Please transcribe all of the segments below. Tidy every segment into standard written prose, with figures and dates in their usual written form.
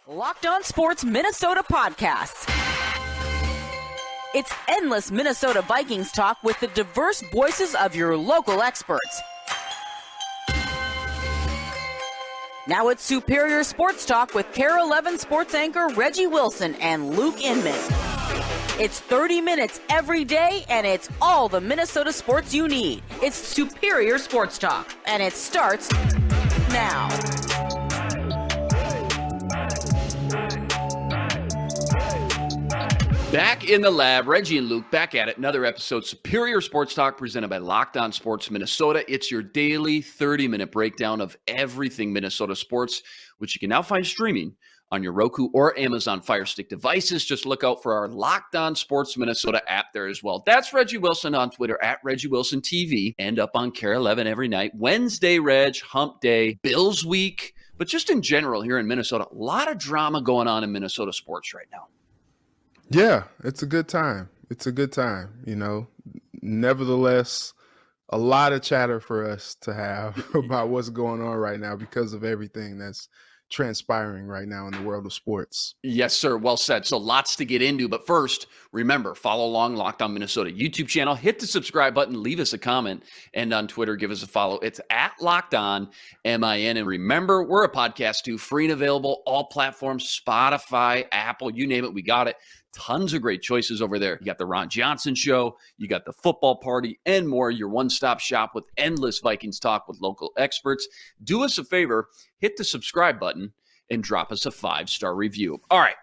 Locked On Sports Minnesota podcasts. It's endless Minnesota Vikings talk with the diverse voices of your local experts. Now it's Superior Sports Talk with KARE 11 sports anchor Reggie Wilson and Luke Inman. It's 30 minutes every day, and it's all the Minnesota sports you need. It's Superior Sports Talk, and it starts now. Back in the lab, Reggie and Luke back at it. Another episode, Superior Sports Talk, presented by Locked On Sports Minnesota. It's your daily 30-minute breakdown of everything Minnesota sports, which you can now find streaming on your Roku or Amazon Fire Stick devices. Just look out for our Locked On Sports Minnesota app there as well. That's Reggie Wilson on Twitter, at Reggie Wilson TV, and up on KARE 11 every night. Wednesday, Reg, hump day, Bills week. But just in general here in Minnesota, a lot of drama going on in Minnesota sports right now. Yeah, it's a good time. It's a good time, you know. Nevertheless, a lot of chatter for us to have about what's going on right now because of everything that's transpiring right now in the world of sports. Yes, sir. Well said. So lots to get into. But first, remember, follow along Locked On Minnesota YouTube channel. Hit the subscribe button. Leave us a comment. And on Twitter, give us a follow. It's at Locked On MIN. And remember, we're a podcast too. Free and available. All platforms. Spotify, Apple, you name it. We got it. Tons of great choices over there. You got the Ron Johnson Show, you got the Football Party, and more. Your one-stop shop with endless Vikings talk with local experts. Do us a favor, hit the subscribe button and drop us a 5-star review. All right,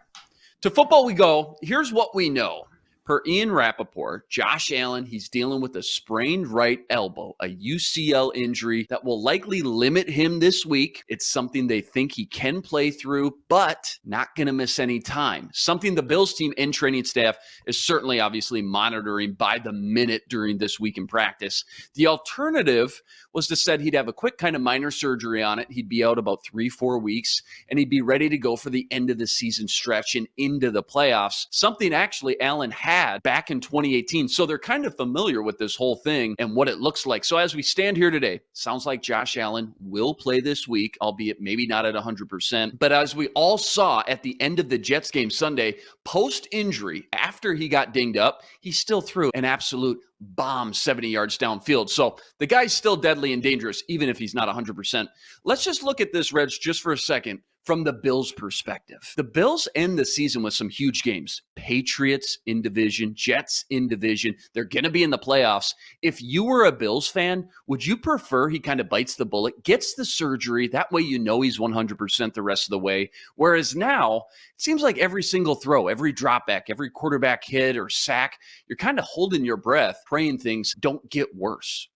to football we go. Here's what we know. Per Ian Rappaport, Josh Allen, he's dealing with a sprained right elbow, a UCL injury that will likely limit him this week. It's something they think he can play through, but not going to miss any time. Something the Bills team and training staff is certainly obviously monitoring by the minute during this week in practice. The alternative was to said he'd have a quick kind of minor surgery on it. He'd be out about 3-4 weeks, and he'd be ready to go for the end of the season stretch and into the playoffs. Something actually Allen had back in 2018. So they're kind of familiar with this whole thing and what it looks like. So as we stand here today, sounds like Josh Allen will play this week, albeit maybe not at 100%. But as we all saw at the end of the Jets game Sunday, post-injury, after he got dinged up, he still threw an absolute bomb 70 yards downfield. So the guy's still deadly and dangerous, even if he's not 100%. Let's just look at this, Reg, just for a second. From the Bills' perspective, the Bills end the season with some huge games. Patriots in division, Jets in division. They're going to be in the playoffs. If you were a Bills fan, would you prefer he kind of bites the bullet, gets the surgery? That way you know he's 100% the rest of the way. Whereas now, it seems like every single throw, every drop back, every quarterback hit or sack, you're kind of holding your breath, praying things don't get worse.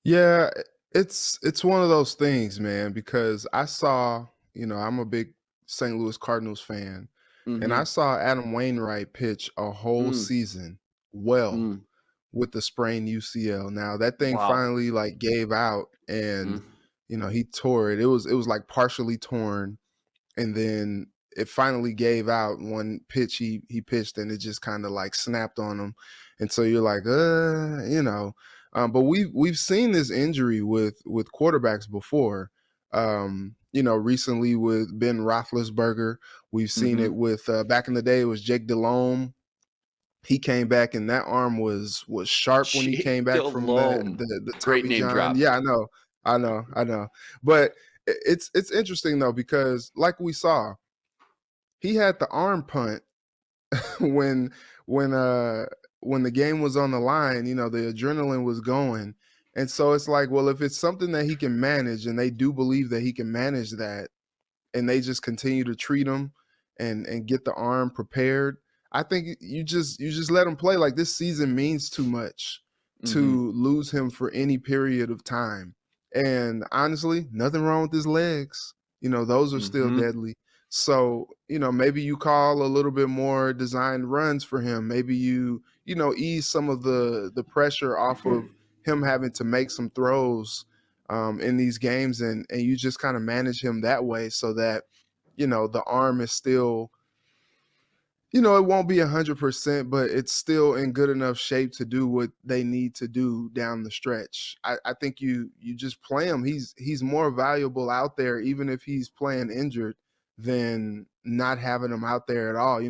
Yeah, it's one of those things, man, because I saw, you know, I'm a big St. Louis Cardinals fan, and I saw Adam Wainwright pitch a whole season well with the sprained UCL. Now that thing finally like gave out, and you know, he tore it. It was like partially torn, and then it finally gave out. One pitch he pitched, and it just kind of like snapped on him, and so you're like, you know. But we've seen this injury with quarterbacks before. You know, recently with Ben Roethlisberger, we've seen it with back in the day. It was Jake Delhomme. He came back, and that arm was sharp when he came back from the great name drop. Yeah, I know. But it's interesting though, because like we saw, he had the arm punt when the game was on the line. You know, the adrenaline was going. And so it's like, well, if it's something that he can manage, and they do believe that he can manage that, and they just continue to treat him and get the arm prepared, I think you just let him play. Like, this season means too much to lose him for any period of time. And honestly, nothing wrong with his legs. You know, those are still deadly. So, you know, maybe you call a little bit more designed runs for him. Maybe you ease some of the pressure off of him having to make some throws in these games, and you just kind of manage him that way, so that, you know, the arm is still, you know, it won't be 100%, but it's still in good enough shape to do what they need to do down the stretch. I think you just play him. He's more valuable out there, even if he's playing injured, than not having him out there at all.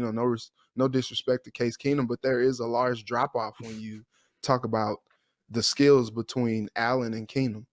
No disrespect to Case Keenum, but there is a large drop off when you talk about the skills between Allen and Keenum.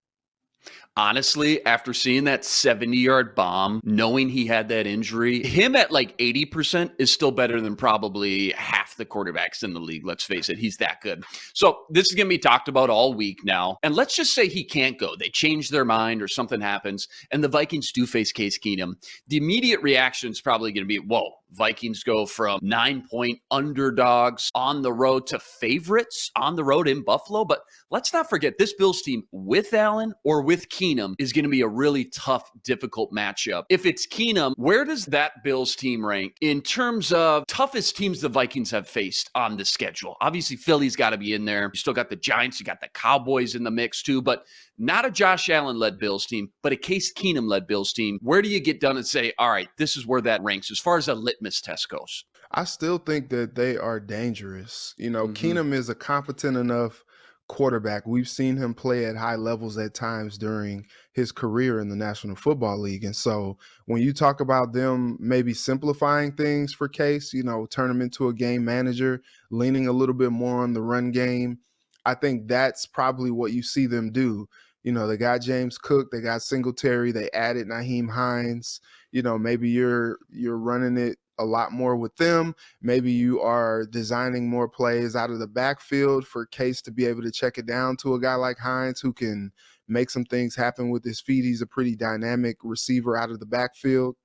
Honestly, after seeing that 70-yard bomb, knowing he had that injury, him at like 80% is still better than probably half the quarterbacks in the league. Let's face it, he's that good. So this is going to be talked about all week now. And let's just say he can't go. They change their mind or something happens, and the Vikings do face Case Keenum. The immediate reaction is probably going to be, whoa, Vikings go from 9-point underdogs on the road to favorites on the road in Buffalo. But let's not forget, this Bills team with Allen or with Keenum is going to be a really tough, difficult matchup. If it's Keenum, where does that Bills team rank in terms of toughest teams the Vikings have faced on the schedule? Obviously, Philly's got to be in there. You still got the Giants, you got the Cowboys in the mix too, but not a Josh Allen-led Bills team, but a Case Keenum-led Bills team. Where do you get done and say, all right, this is where that ranks as far as a litmus test goes? I still think that they are dangerous. Keenum is a competent enough quarterback. We've seen him play at high levels at times during his career in the National Football League. And so when you talk about them maybe simplifying things for Case, turn him into a game manager, leaning a little bit more on the run game, I think that's probably what you see them do. They got James Cook, they got Singletary, they added Nyheim Hines. Maybe you're running it a lot more with them. Maybe you are designing more plays out of the backfield for Case to be able to check it down to a guy like Hines who can make some things happen with his feet. He's a pretty dynamic receiver out of the backfield.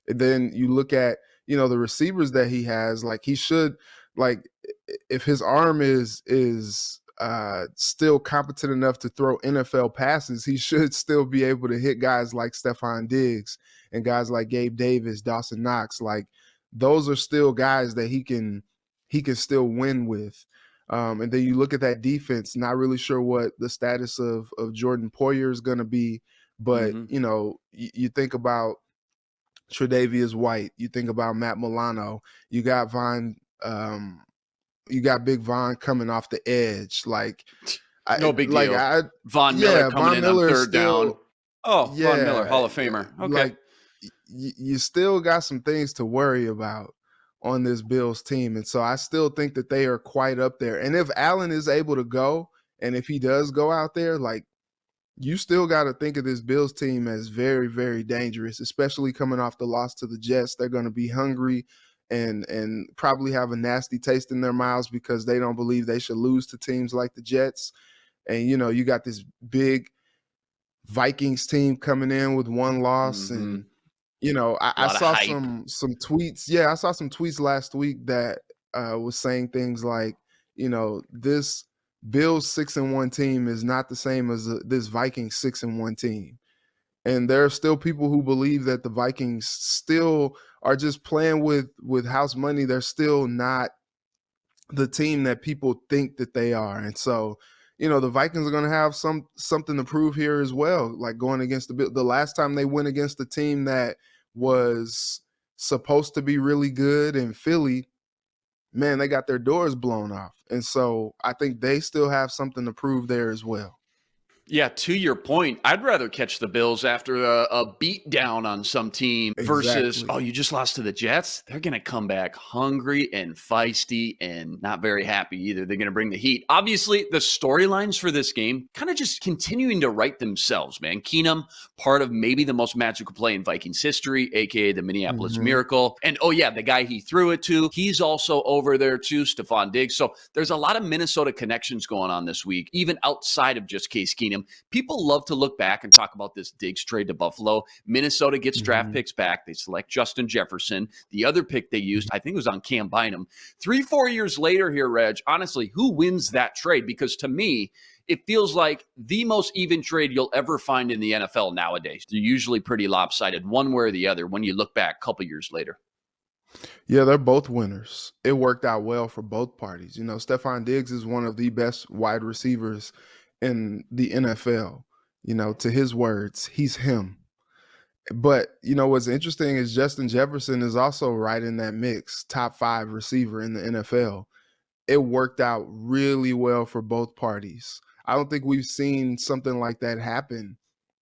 And then you look at, the receivers that he has, like he should, like if his arm is still competent enough to throw NFL passes, he should still be able to hit guys like Stefon Diggs and guys like Gabe Davis, Dawson Knox. Like those are still guys that he can still win with. And then you look at that defense, not really sure what the status of Jordan Poyer is going to be, but you think about Tre'Davious White, you think about Matt Milano, you got Big Von coming off the edge. Like, no big deal. Von Miller coming in on third down. Oh, yeah, Von Miller, Hall of Famer. Okay. Like, you still got some things to worry about on this Bills team. And so I still think that they are quite up there. And if Allen is able to go, and if he does go out there, like, you still got to think of this Bills team as very, very dangerous, especially coming off the loss to the Jets. They're going to be hungry and probably have a nasty taste in their mouths because they don't believe they should lose to teams like the Jets. And, you got this big Vikings team coming in with one loss. And, I saw some tweets. Yeah, I saw some tweets last week that was saying things like, this Bills 6-1 team is not the same as this Vikings 6-1 team. And there are still people who believe that the Vikings still are just playing with house money. They're still not the team that people think that they are. And so, the Vikings are going to have something to prove here as well. Like going against the last time they went against a team that was supposed to be really good in Philly, man, they got their doors blown off. And so I think they still have something to prove there as well. Yeah, to your point, I'd rather catch the Bills after a beat down on some team versus, oh, you just lost to the Jets? They're going to come back hungry and feisty and not very happy either. They're going to bring the heat. Obviously, the storylines for this game kind of just continuing to write themselves, man. Keenum, part of maybe the most magical play in Vikings history, a.k.a. the Minneapolis Miracle. And, oh, yeah, the guy he threw it to, he's also over there too, Stefon Diggs. So there's a lot of Minnesota connections going on this week, even outside of just Case Keenum. People love to look back and talk about this Diggs trade to Buffalo. Minnesota gets draft picks back. They select Justin Jefferson. The other pick they used, I think it was on Cam Bynum. 3-4 years later here, Reg, honestly, who wins that trade? Because to me, it feels like the most even trade you'll ever find in the NFL nowadays. They're usually pretty lopsided one way or the other when you look back a couple years later. Yeah, they're both winners. It worked out well for both parties. Stefon Diggs is one of the best wide receivers in the NFL. To his words, he's him. But, what's interesting is Justin Jefferson is also right in that mix, top 5 receiver in the NFL. It worked out really well for both parties. I don't think we've seen something like that happen,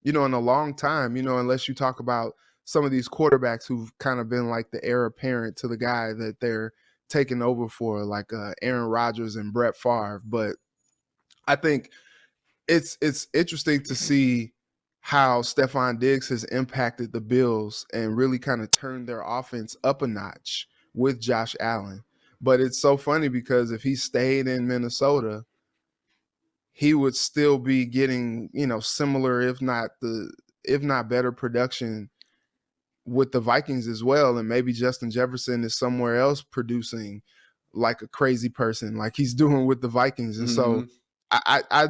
in a long time, unless you talk about some of these quarterbacks who've kind of been like the heir apparent to the guy that they're taking over for, like Aaron Rodgers and Brett Favre. But I think it's interesting to see how Stefon Diggs has impacted the Bills and really kind of turned their offense up a notch with Josh Allen. But it's so funny because if he stayed in Minnesota, he would still be getting, similar, if not better production with the Vikings as well. And maybe Justin Jefferson is somewhere else producing like a crazy person, like he's doing with the Vikings. And so I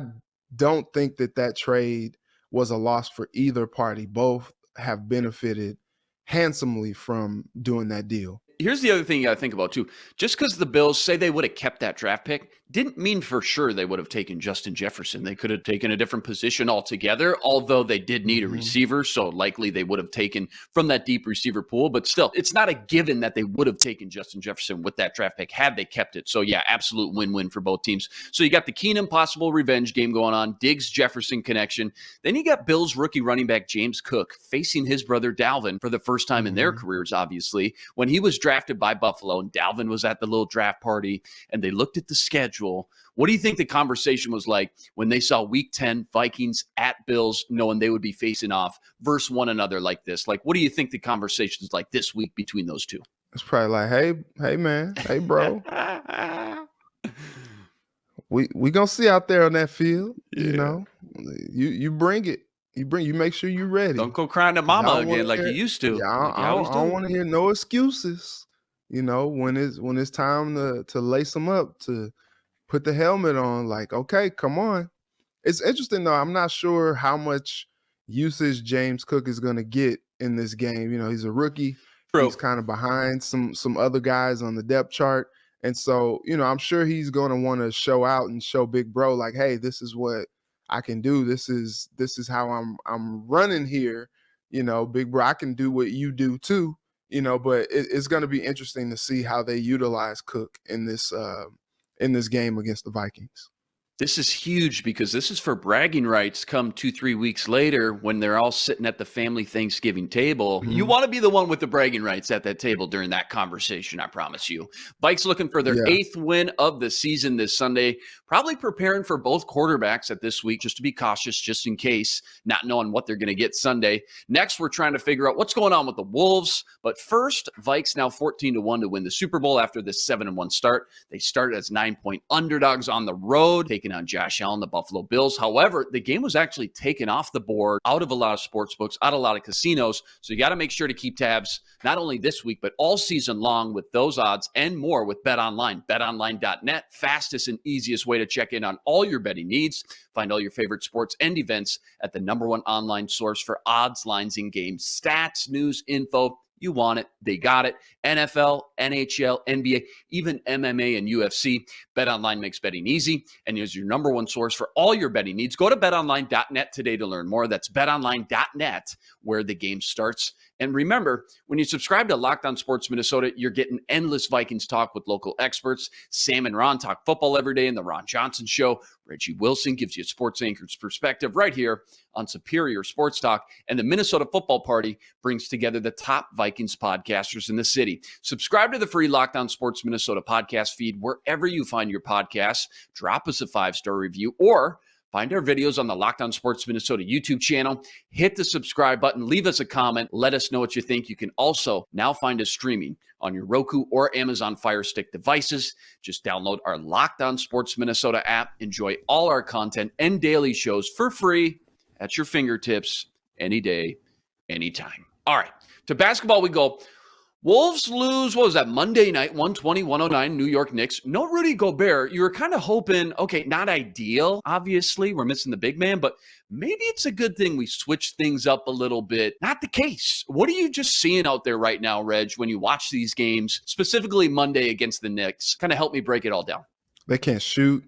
don't think that trade was a loss for either party. Both have benefited handsomely from doing that deal. Here's the other thing you got to think about, too. Just because the Bills say they would have kept that draft pick didn't mean for sure they would have taken Justin Jefferson. They could have taken a different position altogether, although they did need a receiver, so likely they would have taken from that deep receiver pool. But still, it's not a given that they would have taken Justin Jefferson with that draft pick had they kept it. So, yeah, absolute win-win for both teams. So you got the Keenum possible revenge game going on, Diggs-Jefferson connection. Then you got Bills rookie running back James Cook facing his brother Dalvin for the first time in their careers, obviously. When he was drafted by Buffalo and Dalvin was at the little draft party and they looked at the schedule, what do you think the conversation was like when they saw week 10 Vikings at Bills, knowing they would be facing off versus one another like this? Like, what do you think the conversation is like this week between those two? It's probably like, hey man, hey bro, we gonna see out there on that field. Yeah. You bring it. You make sure you're ready. Don't go crying to mama again like you used to. Yeah, I don't want to hear no excuses. When it's time to lace them up, to put the helmet on, like, okay, come on. It's interesting though. I'm not sure how much usage James Cook is going to get in this game. He's a rookie. True. He's kind of behind some other guys on the depth chart. And so, I'm sure he's going to want to show out and show big bro, like, hey, this is what I can do. This is how I'm running here. Big bro, I can do what you do too. But it's going to be interesting to see how they utilize Cook in this game against the Vikings. This is huge because this is for bragging rights come 2-3 weeks later when they're all sitting at the family Thanksgiving table. Mm-hmm. You want to be the one with the bragging rights at that table during that conversation, I promise you. Vikes looking for their 8th win of the season this Sunday. Probably preparing for both quarterbacks at this week just to be cautious, just in case, not knowing what they're going to get Sunday. Next, we're trying to figure out what's going on with the Wolves. But first, Vikes now 14-1 to win the Super Bowl after this 7-1 start. They started as 9-point underdogs on the road, taking on Josh Allen, the Buffalo Bills. However, the game was actually taken off the board, out of a lot of sports books, out of a lot of casinos. So you got to make sure to keep tabs, not only this week, but all season long with those odds and more with BetOnline. BetOnline.net, fastest and easiest way to check in on all your betting needs. Find all your favorite sports and events at the #1 online source for odds, lines, and game stats, news, info. You want it, they got it. NFL, NHL, NBA, even MMA and UFC. BetOnline makes betting easy and is your #1 source for all your betting needs. Go to betonline.net today to learn more. That's betonline.net, where the game starts. And remember, when you subscribe to Locked On Sports Minnesota, you're getting endless Vikings talk with local experts. Sam and Ron talk football every day in the Ron Johnson Show. Reggie Wilson gives you a sports anchor's perspective right here on Superior Sports Talk. And the Minnesota Football Party brings together the top Vikings podcasters in the city. Subscribe to the free Locked On Sports Minnesota podcast feed wherever you find your podcasts. Drop us a 5-star review or find our videos on the Locked On Sports Minnesota YouTube channel. Hit the subscribe button. Leave us a comment. Let us know what you think. You can also now find us streaming on your Roku or Amazon Fire Stick devices. Just download our Locked On Sports Minnesota app. Enjoy all our content and daily shows for free at your fingertips any day, anytime. All right, to basketball we go. Wolves lose, what was that, Monday night, 120-109, New York Knicks. No Rudy Gobert. You were kind of hoping, okay, not ideal, obviously. We're missing the big man, but maybe it's a good thing we switched things up a little bit. Not the case. What are you just seeing out there right now, Reg, when you watch these games, specifically Monday against the Knicks? Kind of help me break it all down. They can't shoot.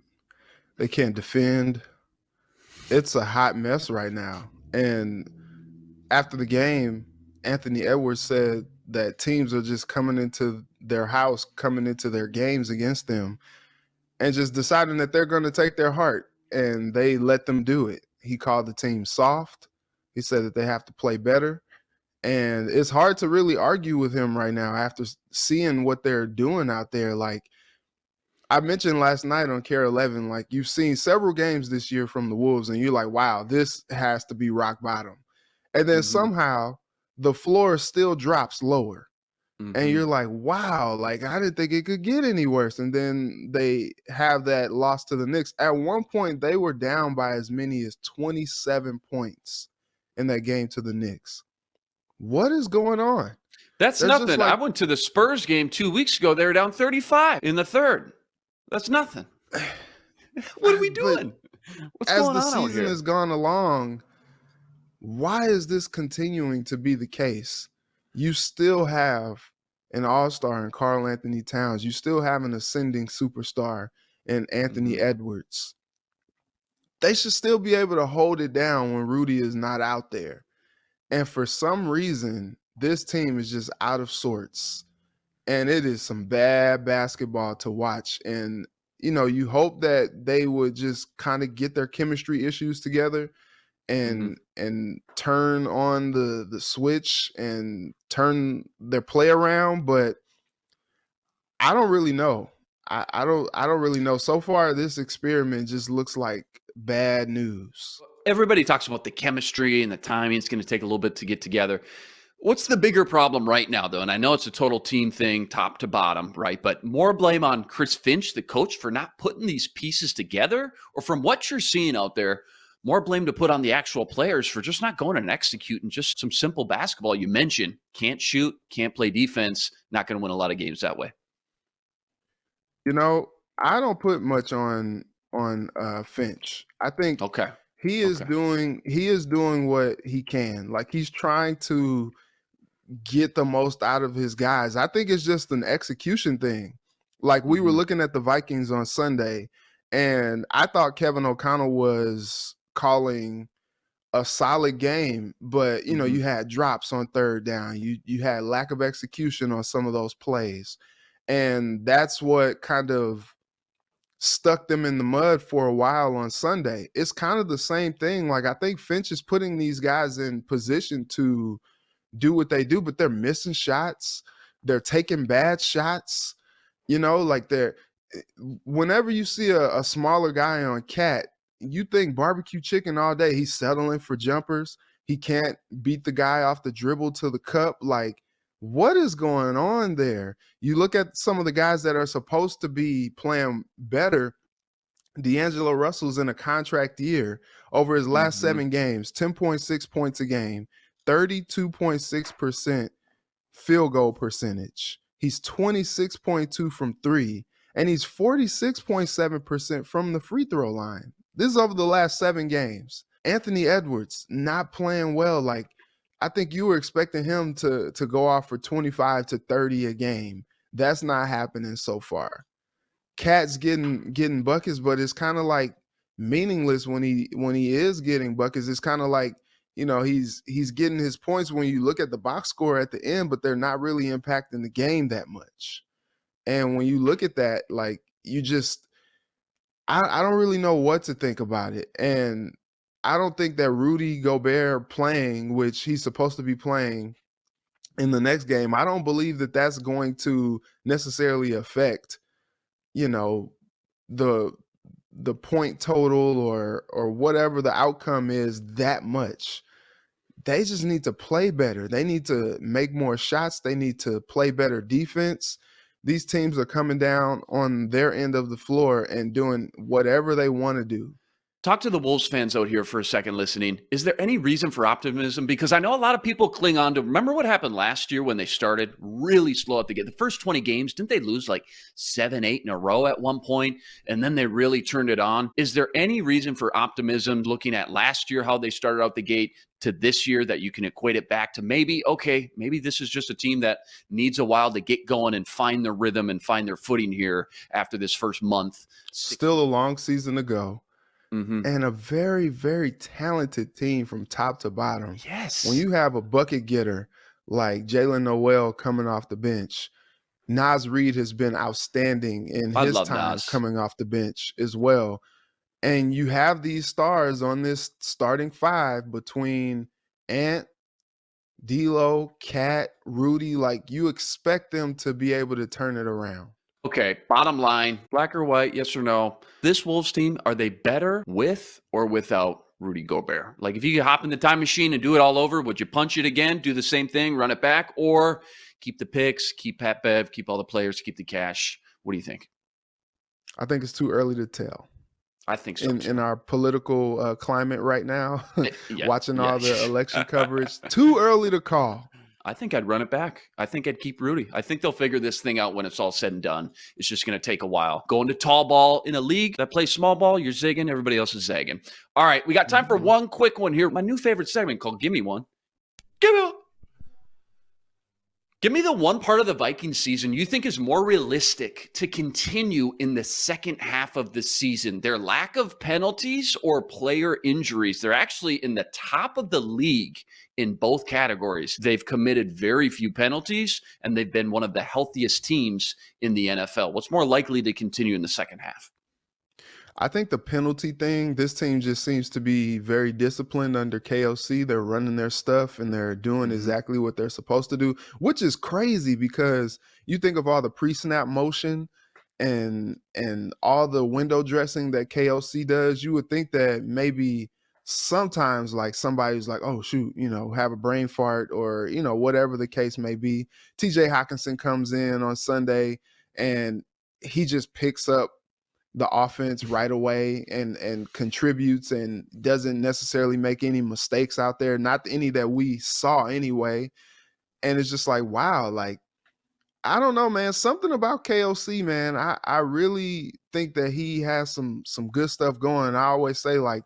They can't defend. It's a hot mess right now. And after the game, Anthony Edwards said that teams are just coming into their house, coming into their games against them, and just deciding that they're going to take their heart, and they let them do it. He called the team soft. He said that they have to play better, And it's hard to really argue with him right now after seeing what they're doing out there. Like I mentioned last night on Care 11, like you've seen several games this year from the Wolves and you're like, wow, this has to be rock bottom. And then somehow the floor still drops lower. And you're like, wow, like I didn't think it could get any worse. And then they have that loss to the Knicks. At one point, they were down by as many as 27 points in that game to the Knicks. What is going on? That's They're nothing. just like, I went to the Spurs game 2 weeks ago. They were down 35 in the third. That's nothing. What are we doing? What's as going the on out season here? has gone along, why is this continuing to be the case? You still have an all-star in Karl-Anthony Towns. You still have an ascending superstar in Anthony Edwards. They should still be able to hold it down when Rudy is not out there. And for some reason, this team is just out of sorts. And it is some bad basketball to watch. And, you know, you hope that they would just kind of get their chemistry issues together and turn on the switch and turn their play around. But I don't really know. I don't really know. So far, this experiment just looks like bad news. Everybody talks about the chemistry and the timing. It's going to take a little bit to get together. What's the bigger problem right now, though? And I know it's a total team thing, top to bottom, right? But more blame on Chris Finch, the coach, for not putting these pieces together? Or from what you're seeing out there, more blame to put on the actual players for just not going and executing just some simple basketball? You mentioned can't shoot, can't play defense, not going to win a lot of games that way. You know, I don't put much on Finch. I think he is doing what he can. Like he's trying to get the most out of his guys. I think it's just an execution thing. Like we were looking at the Vikings on Sunday, and I thought Kevin O'Connell was calling a solid game, but you know, you had drops on third down. You had lack of execution on some of those plays. And that's what kind of stuck them in the mud for a while on Sunday. It's kind of the same thing. Like I think Finch is putting these guys in position to do what they do, but they're missing shots. They're taking bad shots. You know, like whenever you see a smaller guy on Cat, you think barbecue chicken all day. He's settling for jumpers. He can't beat the guy off the dribble to the cup. Like, what is going on there? You look at some of the guys that are supposed to be playing better. D'Angelo Russell's in a contract year. Over his last 7 games, 10.6 points a game, 32.6% field goal percentage. He's 26.2 from 3, and he's 46.7% from the free throw line. This is over the last 7 games. Anthony Edwards not playing well. Like, I think you were expecting him to go off for 25 to 30 a game. That's not happening so far. Cat's getting buckets, but it's kind of like meaningless when he is getting buckets. It's kind of like, you know, he's getting his points when you look at the box score at the end, but they're not really impacting the game that much. And when you look at that, like you just, I don't really know what to think about it. And I don't think that Rudy Gobert playing, which he's supposed to be playing in the next game, I don't believe that that's going to necessarily affect, you know, the point total or whatever the outcome is that much. They just need to play better. They need to make more shots. They need to play better defense. These teams are coming down on their end of the floor and doing whatever they want to do. Talk to the Wolves fans out here for a second listening. Is there any reason for optimism? Because I know a lot of people cling on to, remember what happened last year when they started really slow at the game? The first 20 games, didn't they lose like 7, 8 in a row at one point? And then they really turned it on. Is there any reason for optimism looking at last year, how they started out the gate, to this year, that you can equate it back to maybe this is just a team that needs a while to get going and find their rhythm and find their footing here after this first month? Still a long season to go. And a very, very talented team from top to bottom. Yes. When you have a bucket getter like Jalen Noel coming off the bench, Naz Reid has been outstanding in his time coming off the bench as well. And you have these stars on this starting 5 between Ant, D'Lo, Cat, Rudy, like you expect them to be able to turn it around. Okay, bottom line, black or white, yes or no? This Wolves team, are they better with or without Rudy Gobert? Like if you could hop in the time machine and do it all over, would you punch it again, do the same thing, run it back, or keep the picks, keep Pat Bev, keep all the players, keep the cash? What do you think? I think it's too early to tell. I think so too. In our political climate right now, watching all the election coverage, too early to call. I think I'd run it back. I think I'd keep Rudy. I think they'll figure this thing out when it's all said and done. It's just going to take a while. Going to tall ball in a league that plays small ball, you're zigging, everybody else is zagging. All right, we got time for one quick one here. My new favorite segment called Gimme One. Give me one. Give me the one part of the Vikings season you think is more realistic to continue in the second half of the season. Their lack of penalties or player injuries. They're actually in the top of the league in both categories. They've committed very few penalties, and they've been one of the healthiest teams in the NFL. What's more likely to continue in the second half? I think the penalty thing, this team just seems to be very disciplined under KOC. They're running their stuff and they're doing exactly what they're supposed to do, which is crazy because you think of all the pre-snap motion and all the window dressing that KOC does. You would think that maybe sometimes like somebody's like, oh shoot, have a brain fart or, whatever the case may be. TJ Hawkinson comes in on Sunday and he just picks up the offense right away and contributes and doesn't necessarily make any mistakes out there, not any that we saw anyway. And it's just like, wow, like, I don't know, man, something about KOC, man. I really think that he has some good stuff going. I always say like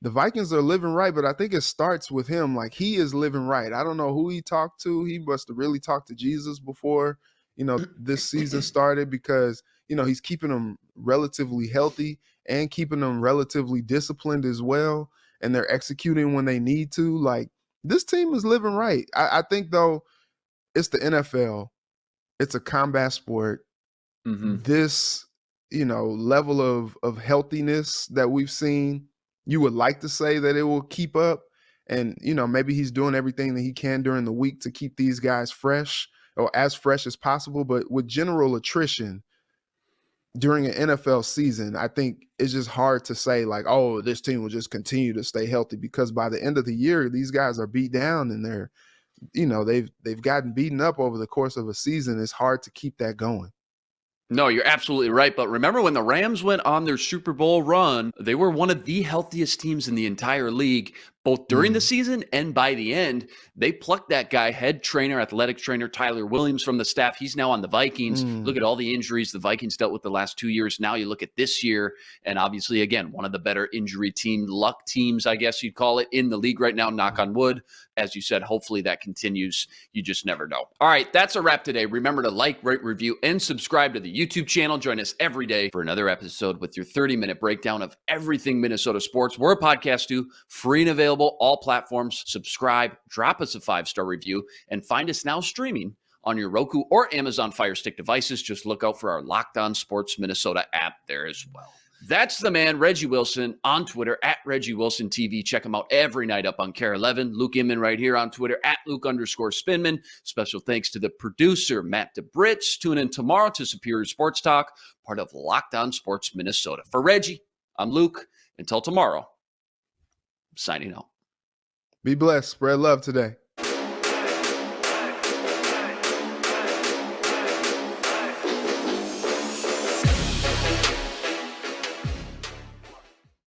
the Vikings are living right, but I think it starts with him. Like he is living right. I don't know who he talked to. He must have really talked to Jesus before, this season started because, he's keeping them relatively healthy and keeping them relatively disciplined as well. And they're executing when they need to. Like this team is living right. I think though it's the NFL. It's a combat sport. This, level of healthiness that we've seen, you would like to say that it will keep up. And, maybe he's doing everything that he can during the week to keep these guys fresh or as fresh as possible. But with general attrition during an NFL season, I think it's just hard to say like, oh, this team will just continue to stay healthy because by the end of the year, these guys are beat down and they're, they've gotten beaten up over the course of a season. It's hard to keep that going. No, you're absolutely right. But remember when the Rams went on their Super Bowl run, they were one of the healthiest teams in the entire league, both during the season and by the end. They plucked that guy, head trainer, athletic trainer, Tyler Williams from the staff. He's now on the Vikings. Look at all the injuries the Vikings dealt with the last 2 years. Now you look at this year, and obviously, again, one of the better injury luck teams, I guess you'd call it, in the league right now, knock on wood. As you said, hopefully that continues. You just never know. All right, that's a wrap today. Remember to like, rate, review, and subscribe to the YouTube channel. Join us every day for another episode with your 30-minute breakdown of everything Minnesota sports. We're a podcast too, free and available, all platforms. Subscribe, drop us a 5-star review, and find us now streaming on your Roku or Amazon Fire Stick devices. Just look out for our Locked On Sports Minnesota app there as well. That's the man, Reggie Wilson, on Twitter, at Reggie Wilson TV. Check him out every night up on KARE 11. Luke Inman right here on Twitter, at Luke_Spinman. Special thanks to the producer, Matt DeBritz. Tune in tomorrow to Superior Sports Talk, part of Locked On Sports Minnesota. For Reggie, I'm Luke. Until tomorrow, signing out. Be blessed. Spread love today.